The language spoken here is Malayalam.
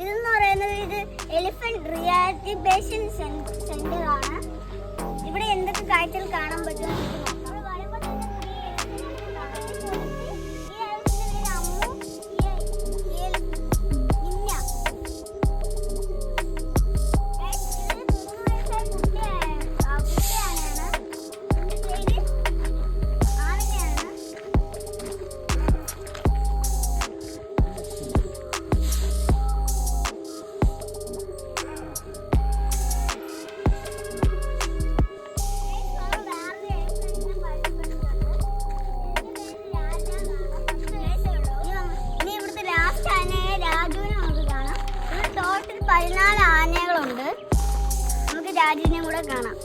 ഇതെന്ന് പറയുന്നത് ഇത് എലിഫന്റ് റിഹാബിലിറ്റേഷൻ സെന്റർ ആണ്. ഇവിടെ എന്തൊക്കെ കാഴ്ചകൾ കാണാൻ പറ്റും? ടോട്ടൽ 14 ആനകളുണ്ട്. നമുക്ക് രാജുവിനെ കൂടെ കാണാം.